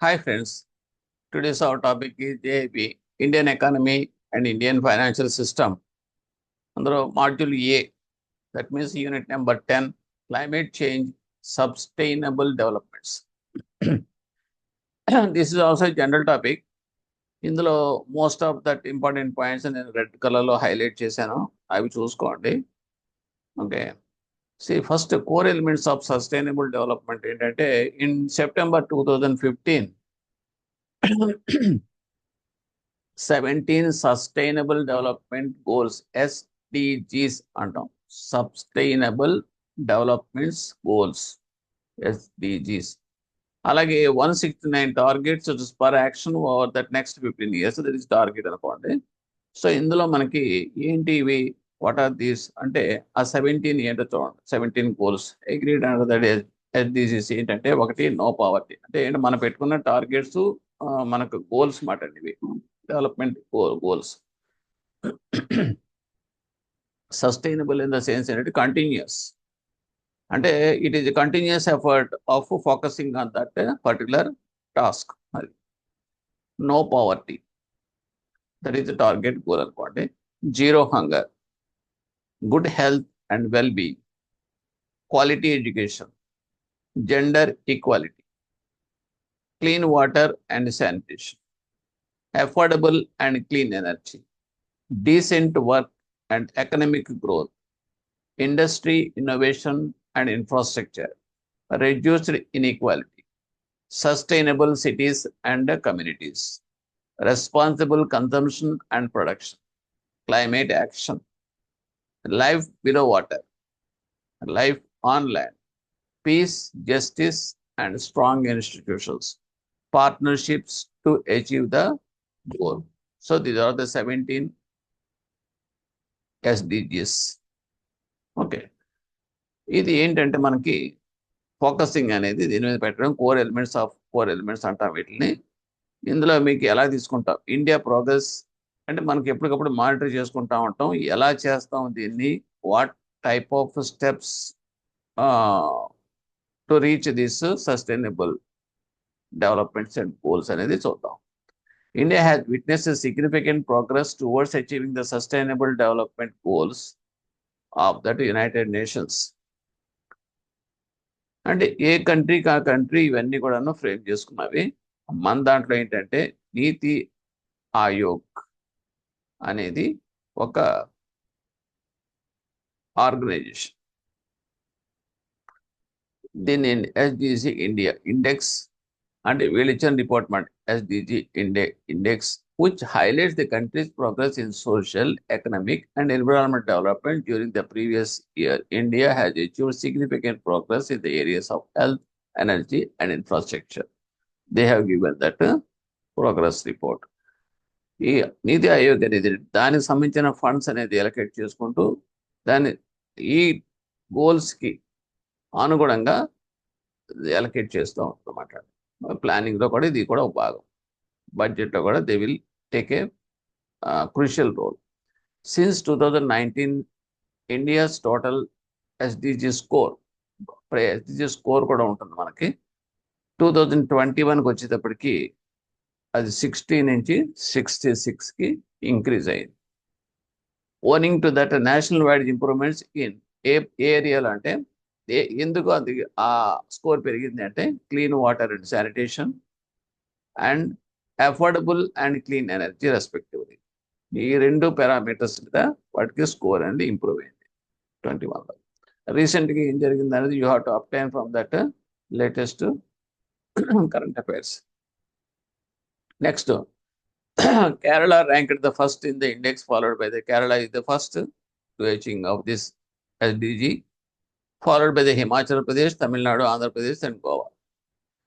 Hi friends, today's our topic is JIP, Indian Economy and Indian Financial System. Under Module A, that means Unit number 10, Climate Change, Sustainable Developments. This is also a general topic. ఇందులో most of that important points నేను red కలర్లో highlight చేశాను, అవి చూసుకోండి. Okay, first core elements of sustainable development ఏంటంటే, in September 2015 17 sustainable development goals SDGs అంటాం. Sustainable developments goals SDGs. అలాగే 169 targets per action over that next 15 years, that is target అనుకోండి. So ఇందులో మనకి ఏంటి ఇవి, వాట్ ఆర్ దీస్ అంటే ఆ 17 ఏంటో చూడండి. 17 గోల్స్ అగ్రీడ్ అండర్ దట్ ఎస్డిజిస్ ఏంటంటే, ఒకటి నో పావర్టీ. అంటే ఏంటి, మనం పెట్టుకున్న టార్గెట్స్ మనకు గోల్స్ మాట అండి ఇవి, development goals. Sustainable in the sense ఏంటంటే కంటిన్యూస్, అంటే it is continuous effort of focusing on that particular task. అది no poverty, that is the target goal అనుకోండి. Zero hunger, good health and well being, quality education, gender equality, clean water and sanitation, affordable and clean energy, decent work and economic growth, industry, innovation and infrastructure, reduced inequality, sustainable cities and communities, responsible consumption and production, climate action, life below water, life on land, peace, justice and strong institutions, partnerships to achieve the goal. So these are the 17 SDGs. Okay, ఇది ఏంటంటే మనకి focusing అనేది దీని మీద పెట్టడం. Core elements అంటాం వీటిని. ఇందులో మీకు ఎలా తీసుకుంటాం, ఇండియా ప్రోగ్రెస్ అంటే మనకి ఎప్పటికప్పుడు మానిటర్ చేసుకుంటా ఉంటాం, ఎలా చేస్తాం దీన్ని, what type of steps to reach this sustainable developments and goals అనేది చూద్దాం. India has witnessed a significant progress towards achieving the sustainable development goals of the United Nations. అంటే ఏ కంట్రీకి ఆ కంట్రీ ఇవన్నీ కూడా ఫ్రేమ్ చేసుకున్నవి. మన దాంట్లో ఏంటంటే నీతి ఆయోగ్ అనేది ఒక ఆర్గనైజేషన్. దీన్ని ఎస్డిజి ఇండియా ఇండెక్స్ అంటే వీళ్ళు ఇచ్చిన department SDG index which highlights the country's progress in social, economic, and environmental development during the previous year. India has achieved significant progress in the areas of health, energy, and infrastructure. They have given that progress report. ఈ నీతి ఆయోగ్ అనేది దానికి సంబంధించిన funds అనేది allocate చేసుకుంటూ దాన్ని ఈ గోల్స్కి అనుగుణంగా allocate చేస్తూ ఉంటుందన్నమాట. ప్లానింగ్లో కూడా ఇది కూడా ఒక భాగం. బడ్జెట్లో కూడా they will take a crucial role. Since 2019, India's total SDG score కూడా ఉంటుంది మనకి. 2021కి వచ్చేటప్పటికి అది 60 నుంచి 66కి ఇంక్రీజ్ అయింది. Owning to that national wide improvements in a ఏరియాలో అంటే ఎందుకు అది ఆ స్కోర్ పెరిగింది అంటే clean water and sanitation and affordable and clean energy respectively. ఈ రెండు పారామీటర్స్ మీద వాటికి స్కోర్ అనేది ఇంప్రూవ్ అయింది 21లో. రీసెంట్గా ఏం జరిగింది అనేది you have to obtain from that latest current affairs. Next, Kerala ranked the first in the index, followed by the Kerala is the first to achieving of this SDG, followed by the Himachal Pradesh, Tamil Nadu, Andhra Pradesh and Goa.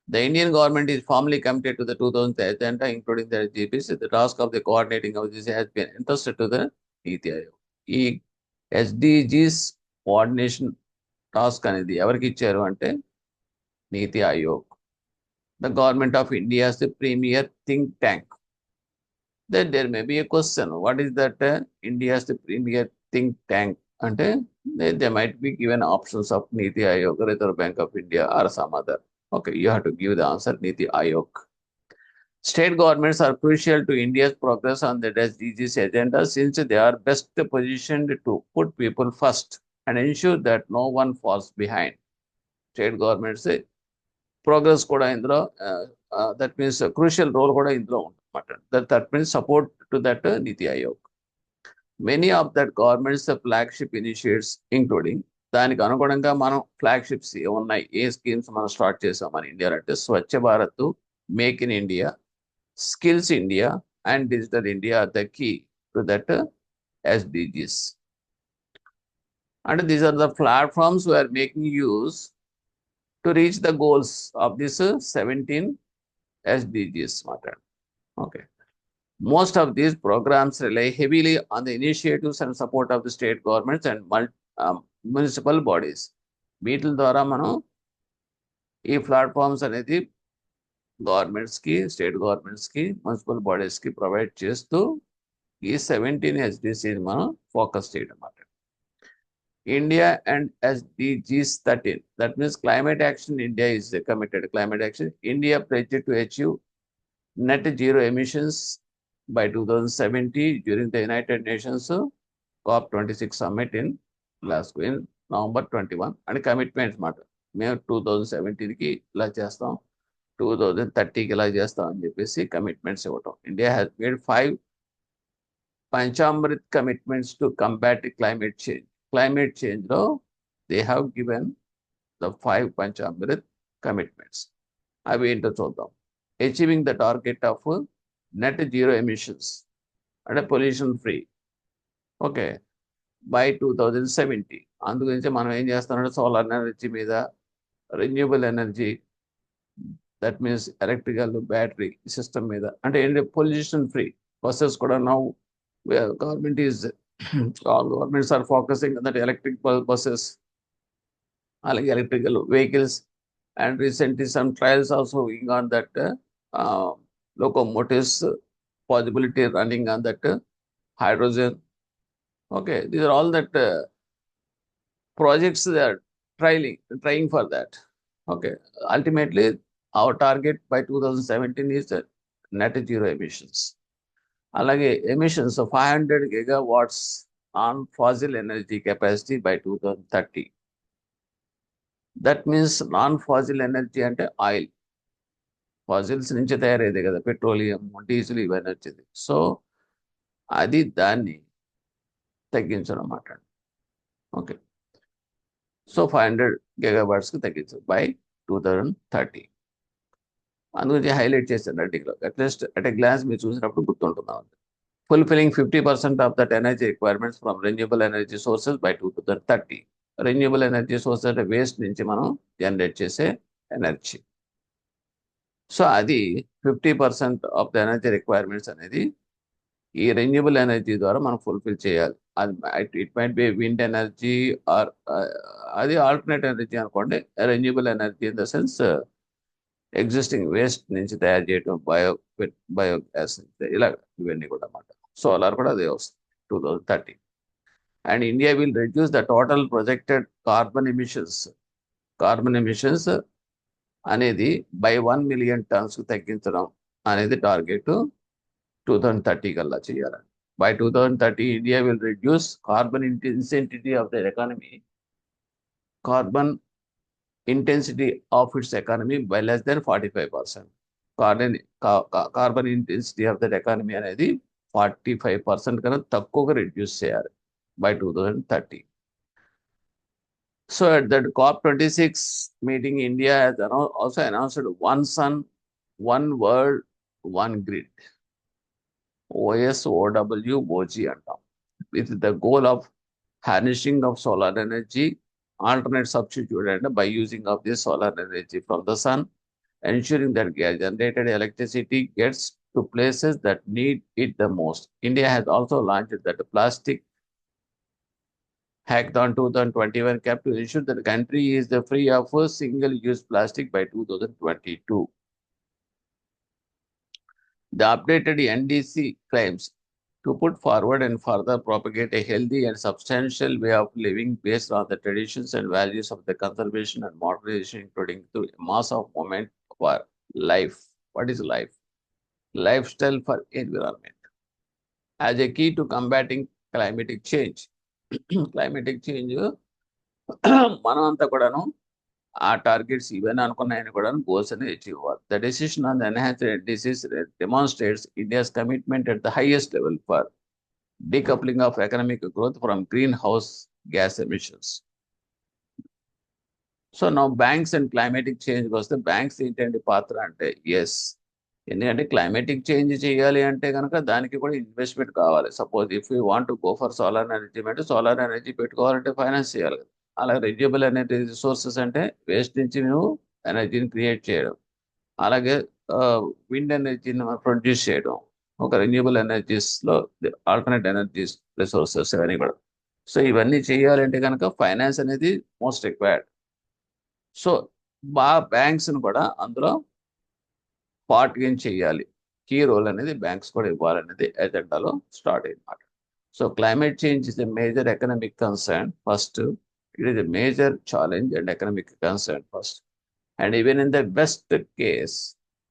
The Indian government is firmly committed to the 2000 agenda, including the SDGs. The task of the coordinating of this has been entrusted to the Niti Aayog. ఈ ఎస్డిజిస్ coordination task అనేది ఎవరికి ఇచ్చారు అంటే NITI Aayog. The government of India is the premier think tank. Then there may be a question, what is that India is the premier think tank అంటే they might be given options of NITI Aayog, Reserve Bank of India or some other. Okay, you have to give the answer Niti Aayog. State governments are crucial to India's progress on the SDGs agenda since they are best positioned to put people first and ensure that no one falls behind. State governments progress కూడా ఇందులో that means a crucial role కూడా ఇందులో ఉంటుంది. That means support to that Niti Aayog. Many of that government's flagship initiatives including దానికి అనుగుణంగా మనం flagships ఉన్నాయి, ఏ schemes మనం స్టార్ట్ చేసాం మన ఇండియా అంటే Swachh Bharat, make in India, Skills India and Digital India are the key to that SDGs. And these are the platforms we are making use to reach the goals of this 17 SDGs. Okay. Most of these programs rely heavily on the initiatives and support of the state governments and municipal bodies. వీటి ద్వారా మనం ఈ platforms అనేది governments కి, state governments కి, municipal bodies కి provide చేస్తూ ఈ 17 SDGs మనం ఫోకస్ చేయడం అన్నమాట. India and SDGs 13, that means climate action. India is committed climate action. India pledged to achieve net zero emissions by 2070 during the United Nations COP26 summit in Glasgow in November 21. And commitments matter. మేము 2017కి ఇలా చేస్తాం, 2030కి ఇలా చేస్తాం అని చెప్పేసి commitments ఇవ్వటం. India has made 5 Panchamrit commitments to combat climate change. Climate change, though, they have given the 5 Panchamrit commitments. అవి ఏంటో చూద్దాం. Achieving the target of net zero emissions అంటే పొల్యూషన్ ఫ్రీ, ఓకే, బై 2070. అందుగురించి మనం ఏం చేస్తామంటే సోలార్ ఎనర్జీ మీద, renewable energy, that means electrical battery system మీద, అంటే ఏంటి పొల్యూషన్ ఫ్రీ బస్సెస్ కూడా now government is all governments are focusing on that electric buses, electrical vehicles, and recently some trials also going on that locomotives possibility running on that hydrogen. Okay, these are all that projects they are trying for that. Okay, ultimately our target by 2017 is net zero emissions. అలాగే emissions 500 gigawatts on fossil energy capacity by 2030. That means non fossil energy అంటే oil, fossils నుంచి తయారైంది కదా, petroleum, diesel, ఇవన్నీ వచ్చేది. So అది దాన్ని తగ్గించడం అన్నమాట. ఓకే, సో 500 gigawattsకి తగ్గించదు బై 2030. అందుగురించి హైలైట్ చేశాను article. At least at a glance మీరు చూసినప్పుడు గుర్తుంటున్నాం. Fulfilling 50% of that energy requirements from renewable energy sources by 2030. Renewable energy sources అంటే వేస్ట్ నుంచి మనం జనరేట్ చేసే ఎనర్జీ. సో అది 50% ఆఫ్ ద ఎనర్జీ రిక్వైర్మెంట్స్ అనేది ఈ రెన్యూబుల్ ఎనర్జీ ద్వారా మనం ఫుల్ఫిల్ చేయాలి. అది it might be wind energy or అది ఆల్టర్నేట్ ఎనర్జీ అనుకోండి. Renewable energy in the sense existing waste నుంచి తయారు చేయడం, బయోగ్యాస్, ఇలా ఇవన్నీ కూడా అన్నమాట. సోలార్ కూడా అదే వస్తుంది 2030. And India will reduce the total projected carbon emissions అనేది బై 1 million tons తగ్గించడం అనేది టార్గెట్ 2030 కల్లా చేయాలని. By 2030 India will reduce carbon intensity of the economy, carbon intensity of its economy by less than 45%. Carbon intensity of that economy అనేది 45% కన్నా తక్కువగా reduce చేయాలి by 2030. So at that COP26 meeting, India has also announced One Sun, One World, One Grid, OSOWOG అంటాం, with the goal of harnessing of solar energy, alternate substitute and by using of this solar energy from the sun, ensuring that generated electricity gets to places that need it the most. India has also launched that plastic hackathon 2021 cap to ensure that the country is free of single-use plastic by 2022. The updated NDC claims to put forward and further propagate a healthy and substantial way of living based on the traditions and values of the conservation and modernization, including through a mass of movement for life. What is life? lifestyle for environment as a key to combating climatic change. Climatic change మనం అంతా కూడాను ఆ targets ఇవన్నీ అనుకున్నాయని కూడా goals అనేది achieve అవ్వాలి. The decision on the enhance disease demonstrates India's commitment at the highest level for decoupling of economic growth from greenhouse gas emissions. So నా banks and climatic చేంజ్కి వస్తే బ్యాంక్స్ ఏంటంటే పాత్ర అంటే ఎస్, ఎందుకంటే క్లైమేటిక్ చేంజ్ చేయాలి అంటే కనుక దానికి కూడా ఇన్వెస్ట్మెంట్ కావాలి. Suppose if you want go for solar energy అంటే సోలార్ ఎనర్జీ పెట్టుకోవాలంటే ఫైనాన్స్ చేయాలి కదా. అలాగే రెన్యూబుల్ ఎనర్జీ రిసోర్సెస్ అంటే వేస్ట్ నుంచి నువ్వు ఎనర్జీని క్రియేట్ చేయడం, అలాగే విండ్ ఎనర్జీని ప్రొడ్యూస్ చేయడం, ఒక రెన్యూబుల్ ఎనర్జీస్లో ఆల్టర్నేట్ ఎనర్జీస్ రిసోర్సెస్ ఇవన్నీ కూడా. సో ఇవన్నీ చేయాలంటే కనుక ఫైనాన్స్ అనేది మోస్ట్ రిక్వైర్డ్. సో బ్యాంక్స్ని కూడా అందులో పార్ట్ గేమ్ చేయాలి, కీ రోల్ అనేది బ్యాంక్స్ కూడా ఇవ్వాలనేది ఎజెండాలో స్టార్ట్ అయిందన్నమాట. So climate change is a major economic concern first, it is a major challenge and economic concern first. And even in the best case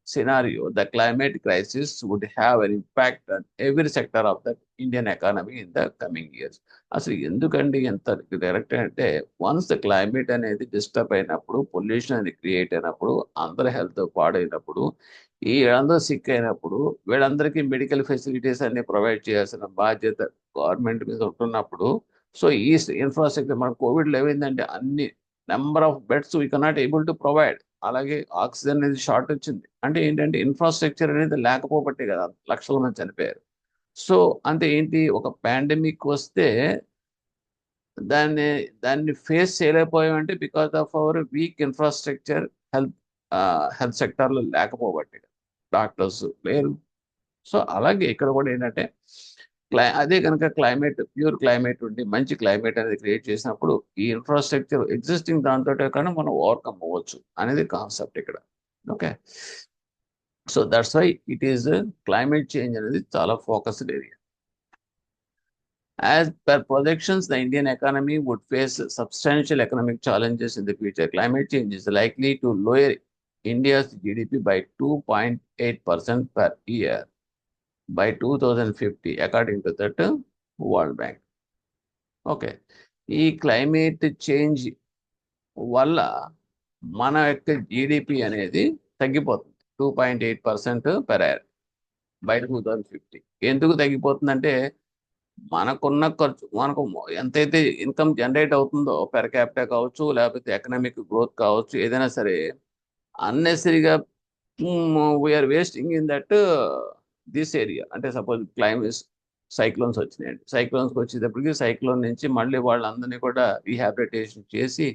scenario, the climate crisis would have an impact on every sector of the Indian economy in the coming years. అసలు ఎందుకండి ఎంత direct అంటే once the climate అనేది disturb అయినప్పుడు, pollution అనేది create అయినప్పుడు, అందరి health పాడైనప్పుడు, ఈ వీళ్ళందరూ సిక్ అయినప్పుడు వీళ్ళందరికీ మెడికల్ ఫెసిలిటీస్ అన్ని ప్రొవైడ్ చేయాల్సిన బాధ్యత గవర్నమెంట్ మీద ఉంటున్నప్పుడు, సో ఈ ఇన్ఫ్రాస్ట్రక్చర్ మన కోవిడ్లో ఏమైందంటే అన్ని number of beds we cannot able to provide, అలాగే ఆక్సిజన్ అనేది షార్ట్ వచ్చింది. అంటే ఏంటంటే ఇన్ఫ్రాస్ట్రక్చర్ అనేది లేకపోబట్టే కదా లక్షల మంది చనిపోయారు. సో అంటే ఏంటి, ఒక పాండమిక్ వస్తే దాన్ని దాన్ని ఫేస్ చేయలేకపోయామంటే because of our weak infrastructure, health health సెక్టార్లో లేకపోబట్టే. డాక్టర్స్ లేరు. సో అలాగే ఇక్కడ కూడా ఏంటంటే అదే కనుక క్లైమేట్ ప్యూర్ క్లైమేట్ ఉండి మంచి క్లైమేట్ అనేది క్రియేట్ చేసినప్పుడు ఈ ఇన్ఫ్రాస్ట్రక్చర్ ఎగ్జిస్టింగ్ దాంతో కానీ మనం ఓవర్కమ్ అవ్వచ్చు అనేది కాన్సెప్ట్ ఇక్కడ. Okay, so that's why it is climate change అనేది చాలా focused area. As per projections, the Indian economy would face substantial economic challenges in the future. Climate change is likely to lower India's GDP by 2.8% per year by 2050, according to that World Bank. Okay, ఈ climate change వల్ల మన యొక్క GDP అనేది తగ్గిపోతుంది 2.8% per year by 2050. ఎందుకు తగ్గిపోతుందంటే మనకున్న ఖర్చు, మనకు ఎంతైతే ఇన్కమ్ జనరేట్ అవుతుందో పెర్ క్యాపిటల్ కావచ్చు, లేకపోతే ఎకనామిక్ గ్రోత్ కావచ్చు, ఏదైనా సరే అన్నెసరీగా we are wasting in that this area. అంటే సపోజ్ క్లైమేట్ సైక్లోన్స్ వచ్చినాయండి, సైక్లోన్స్కి వచ్చేటప్పటికి సైక్లోన్ నుంచి మళ్ళీ వాళ్ళందరినీ కూడా రీహాబిలిటేషన్ చేసి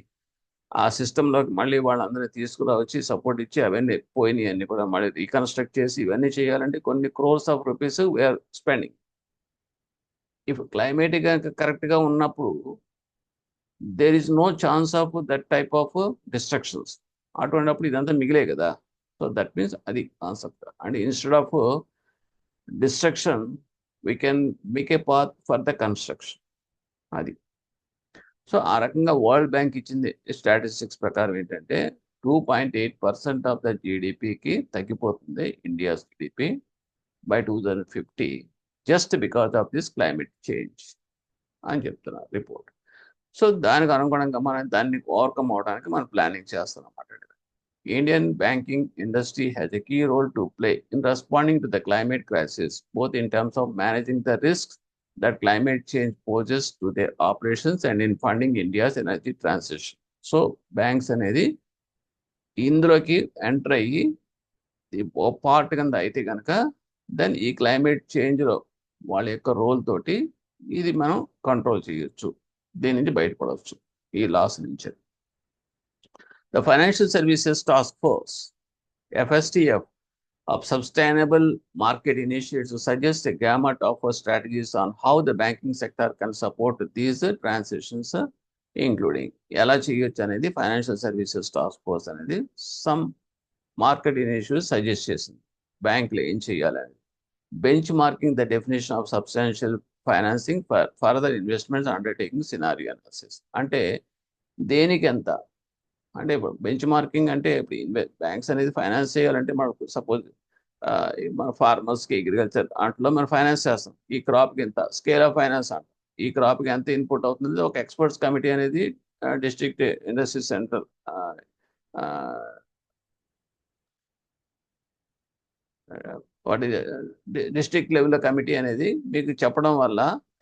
ఆ సిస్టంలోకి మళ్ళీ వాళ్ళందరినీ తీసుకురావచ్చి సపోర్ట్ ఇచ్చి అవన్నీ పోయినాయి అన్ని కూడా మళ్ళీ రీకన్స్ట్రక్ట్ చేసి ఇవన్నీ చేయాలంటే కొన్ని crores of rupees we are spending. If climate కరెక్ట్గా ఉన్నప్పుడు there is no chance of that type of destructions. అటువంటిప్పుడు ఇదంతా మిగిలే కదా. సో దట్ మీన్స్ అది concept. And instead of destruction we can make a path for the construction. అది so ఆ రకంగా వరల్డ్ బ్యాంక్ ఇచ్చింది స్టాటిస్టిక్స్ ప్రకారం ఏంటంటే 2.8% ఆఫ్ ద జీడిపికి తగ్గిపోతుంది India's GDP by 2050 just because of this climate change అని చెప్తున్నారు రిపోర్ట్. సో దానికి అనుగుణంగా మనం దాన్ని ఓవర్కమ్ అవడానికి మనం ప్లానింగ్ చేస్తున్నాం అన్నమాట. Indian banking industry has a key role to play in responding to the climate crisis, both in terms of managing the risks that climate change poses to their operations and in funding India's energy transition. So banks అనేది ఇందులోకి enter అయ్యి ఓ part కింద అయితే కనుక then ఈ climate చేంజ్లో వాళ్ళ యొక్క role తోటి ఇది మనం కంట్రోల్ చేయొచ్చు, దీని నుంచి బయటపడవచ్చు ఈ లాస్ నుంచి. The financial services task force FSTF of sustainable market initiatives to suggest a gamut of strategies on how the banking sector can support these transitions, including ఎలా చేయొచ్చు అనేది ఫైనాన్షియల్ సర్వీసెస్ టాస్క్ ఫోర్స్ అనేది some market initiatives suggest చేసింది బ్యాంకులు ఏం చేయాలని. Bench marking the definition of substantial financing for further investments undertaking scenario analysis. అంటే దేనికి ఎంత అంటే ఇప్పుడు బెంచ్ మార్కింగ్ అంటే ఇప్పుడు బ్యాంక్స్ అనేది ఫైనాన్స్ చేయాలంటే మనకు సపోజ్ మన ఫార్మర్స్కి అగ్రికల్చర్ దాంట్లో మనం ఫైనాన్స్ చేస్తాం. ఈ క్రాప్కి ఎంత స్కేల్ ఆఫ్ ఫైనాన్స్ అంటాం. ఈ క్రాప్కి ఎంత ఇన్పుట్ అవుతుంది ఒక ఎక్స్పర్ట్స్ కమిటీ అనేది డిస్ట్రిక్ట్ ఇండస్ట్రీ సెంటర్ వాటి డిస్ట్రిక్ట్ లెవెల్ కమిటీ అనేది మీకు చెప్పడం వల్ల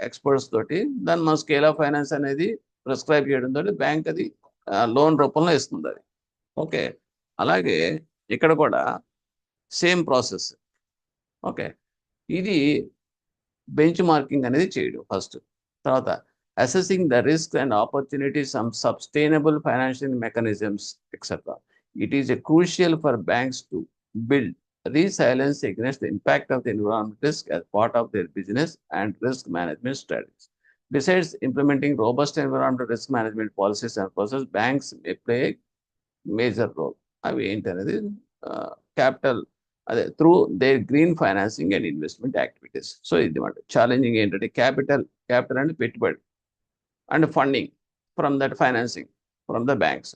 ఎక్స్పర్ట్స్ తోటి దాన్ని మన స్కేల్ ఆఫ్ ఫైనాన్స్ అనేది ప్రిస్క్రైబ్ చేయడం తోటి బ్యాంక్ అది లోన్ రూపంలో ఇస్తుంది అది. ఓకే, అలాగే ఇక్కడ కూడా సేమ్ ప్రాసెస్. ఓకే, ఇది బెంచ్ మార్కింగ్ అనేది చేయడం ఫస్ట్. తర్వాత assessing the risk and opportunities some sustainable financial mechanisms etcetera. It is a crucial for banks to build resilience against the impact of the environment risk as part of their business and risk management strategies. Besides implementing robust environmental risk management policies and processes, banks may play a major role. అవి ఏంటనేది capital అదే through there green financing and investment activities. So ఇది మాట challenging ఏంటంటే capital అంటే పెట్టుబడి and funding from that financing from the banks.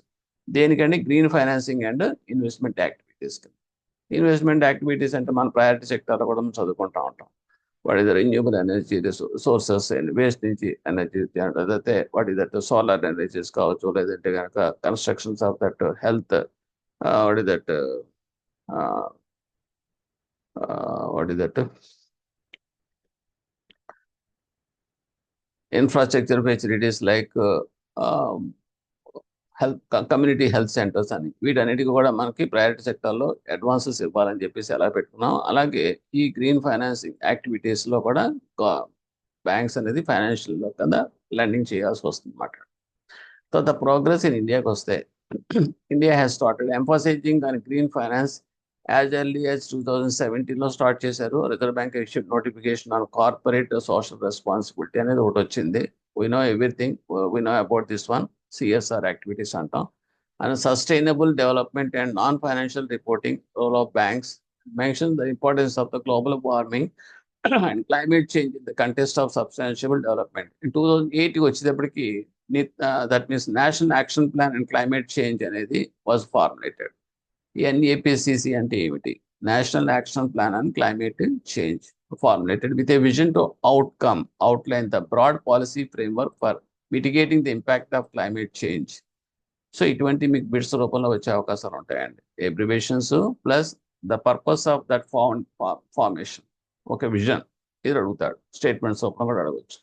దేనికంటే green financing and investment activities. Investment activities అంటే మన ప్రయారిటీ సెక్టార్లో కూడా మనం చదువుకుంటూ ఉంటాం. What is the renewable energy sources waste నుంచి ఎనర్జీ, అదైతే what is that solar energies కావచ్చు, లేదంటే కనుక constructions of that health, what is that infrastructure facilities like health community health centres అని, వీటన్నిటికీ కూడా మనకి ప్రయారిటీ సెక్టార్లో అడ్వాన్సెస్ ఇవ్వాలని చెప్పేసి ఎలా పెట్టుకున్నాం. అలాగే ఈ గ్రీన్ ఫైనాన్సింగ్ యాక్టివిటీస్లో కూడా బ్యాంక్స్ అనేది ఫైనాన్షియల్లో కదా లెండింగ్ చేయాల్సి వస్తుంది అన్నమాట. తర్వాత ప్రోగ్రెస్ ఇన్ ఇండియాకి వస్తే India has started emphasising on green finance as early as 2017లో స్టార్ట్ చేశారు. Reserve Bank issued notification on corporate social responsibility అనేది ఒకటి వచ్చింది. We know everything, we know about this one, CSR activities అంటాం. And sustainable development and non financial reporting role of banks, mention the importance of the global warming and climate change in the contest of sustainable development. 2008కి వచ్చేటప్పటికి that means national action plan and climate change అనేది was formulated. ఈ NAPCC అంటే ఏమిటి? National action plan and climate change formulated with a vision to outline the broad policy framework for mitigating the impact of climate change. So ఇటువంటి మీకు bits రూపంలో వచ్చే అవకాశాలు ఉంటాయండి. Abbreviations plus the purpose of that formation, ఒక vision ఇది అడుగుతాడు. Statements రూపంలో కూడా అడగవచ్చు.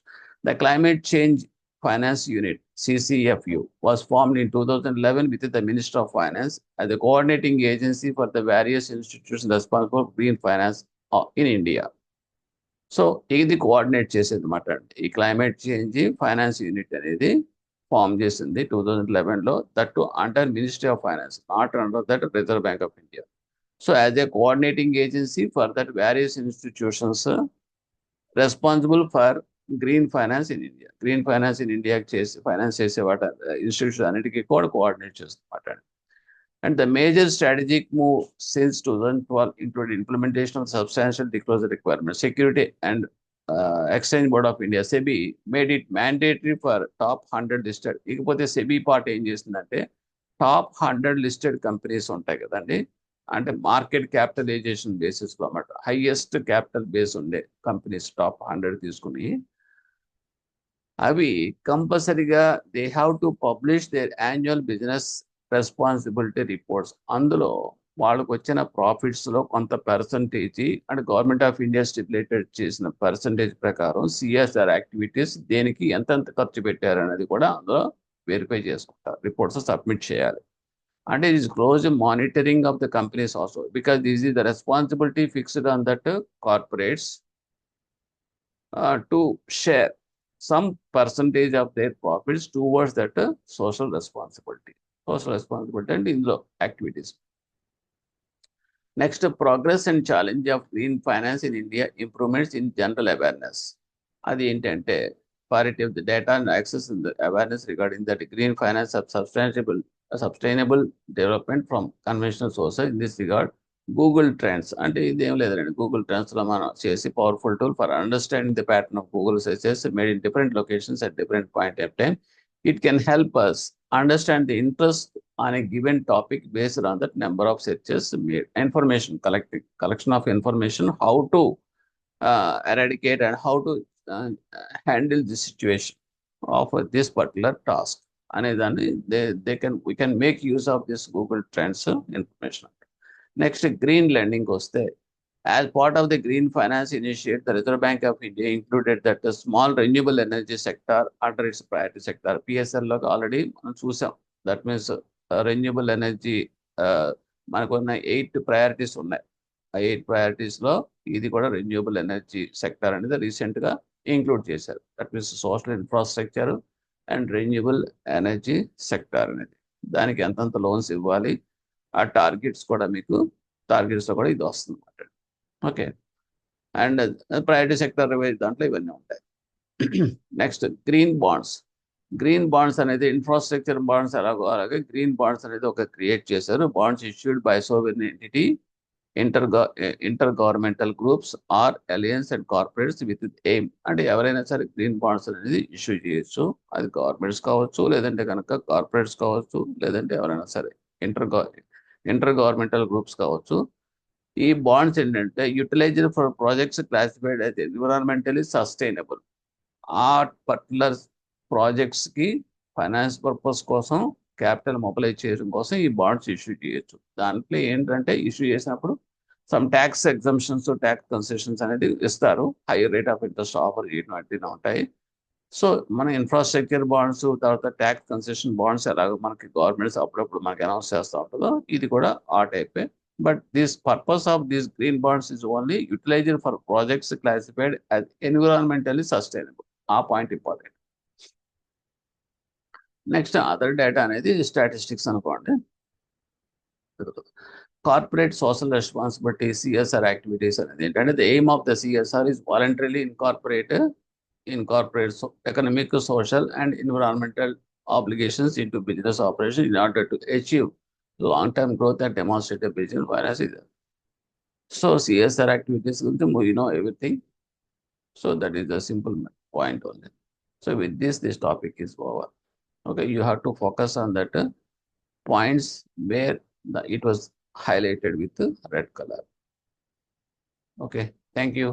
The climate change finance unit CCFU was formed in 2011 with the Minister of Finance as the coordinating agency for the various institutions responsible for green finance in India. So ఇది coordinate చేసేది అన్నమాట. ఈ climate change finance unit అనేది form చేసింది 2011లో, that under ministry of finance, not under that Reserve Bank of India. So as a coordinating agency for that various institutions responsible for green finance in India. Green finance in India చేసి finance చేసే వాటి institution అన్నిటికీ కూడా coordinate చేస్తున్నమాట. And the major strategic move since 2012 included implementation of substantial disclosure requirements. Security and Exchange Board of India, SEBI, made it mandatory for top 100 listed. ఇకపోతే SEBI part ఏం చేసిందంటే top 100 listed companies ఉంటాయి కదండి, అంటే market capitalisation బేసిస్లో అన్నమాట. Highest capital base ఉండే companies top 100 తీసుకుని అవి కంపల్సరీగా they have to publish their annual business responsibility reports. అందులో వాళ్ళకు వచ్చిన ప్రాఫిట్స్లో కొంత percentage and government of India stipulated చేసిన పర్సంటేజ్ ప్రకారం CSR యాక్టివిటీస్ దేనికి ఎంతెంత ఖర్చు పెట్టారు అనేది కూడా అందులో వెరిఫై చేసుకుంటారు, రిపోర్ట్స్ సబ్మిట్ చేయాలి. అంటే it is close monitoring of the companies also, because this is the responsibility fixed on that corporates to share some percentage of their profits towards that social responsibility and ఇందులో activities. Next progress and challenge of green finance in India, improvements in general awareness. అది ఏంటంటే parity of the data and access and the awareness regarding that green finance of sustainable development from conventional sources. In this regard, Google Trends అంటే ఇదేం లేదండి, Google Trends లో మనం చేసి powerful tool for understanding the pattern of Google searches made in different locations at different point of time. It can help us understand the interest on a given topic based on that number of searches made. Information collection of information, how to eradicate and how to handle the situation of this particular task. And we can make use of this Google Trends information. Next, green lending goste. As part of the green finance initiative, the Reserve Bank of India included that the small renewable energy sector under its priority sector. PSL లో already మనం చూసాం. That means renewable energy మనకున్న 8 priorities ఉన్నాయి. ఆ 8 priorities లో ఇది కూడా renewable energy sector అనేది recent గా ఇంక్లూడ్ చేశారు. That means social infrastructure and renewable energy sector అనేది. దానికి ఎంతంత లోన్స్ ఇవ్వాలి, ఆ టార్గెట్స్ కూడా మీకు టార్గెట్స్ లో కూడా ఇది వస్తుంది అన్నమాట. ఓకే, అండ్ ప్రైవేట్ సెక్టర్ దాంట్లో ఇవన్నీ ఉంటాయి. Next, green bonds. Green bonds అనేది ఇన్ఫ్రాస్ట్రక్చర్ బాండ్స్ ఎలాగో అలాగే గ్రీన్ బాండ్స్ అనేది ఒక క్రియేట్ చేశారు. Bonds issued by sovereign entity, intergovernmental groups or alliance and corporates with aim. అంటే ఎవరైనా సరే గ్రీన్ బాండ్స్ అనేది ఇష్యూ చేయొచ్చు. అది గవర్నమెంట్స్ కావచ్చు, లేదంటే కనుక కార్పొరేట్స్ కావచ్చు, లేదంటే ఎవరైనా సరే ఇంటర్ గవర్నమెంటల్ గ్రూప్స్ కావచ్చు. ఈ బాండ్స్ ఏంటంటే యూటిలైజ్డ్ ఫర్ ప్రాజెక్ట్స్ క్లాసిఫైడ్ అయితే ఎన్విరాన్మెంటలీ సస్టైనబుల్. ఆ పర్టికులర్ ప్రాజెక్ట్స్కి ఫైనాన్స్ పర్పస్ కోసం క్యాపిటల్ మొబిలైజ్ చేయడం కోసం ఈ బాండ్స్ ఇష్యూ చేయొచ్చు. దాంట్లో ఏంటంటే ఇష్యూ చేసినప్పుడు some tax exemptions, tax concessions అనేది ఇస్తారు. Hire rate of interest offer చేయడం అట్లా ఉంటాయి. సో మన ఇన్ఫ్రాస్ట్రక్చర్ బాండ్స్, తర్వాత ట్యాక్స్ కన్సెషన్ బాండ్స్ ఎలాగో మనకి గవర్నమెంట్స్ అప్పుడప్పుడు మనకి అనౌన్స్ చేస్తూ ఉంటుందో ఇది కూడా ఆ టైపే. But this purpose of these green bonds is only utilized for projects classified as environmentally sustainable. ఆ point important. Next, other data అనేది స్టాటిస్టిక్స్ అనుకోండి. Corporate social responsibility, CSR activities అనేది ఏంటంటే the aim of the CSR is voluntarily incorporate economic, social and environmental obligations into business operation in order to achieve long-term growth and demonstrate a business finance. So CSR activities, you know everything. So that is the simple point only. So with this topic is over. Okay, you have to focus on that points where it was highlighted with the red color. Okay, thank you.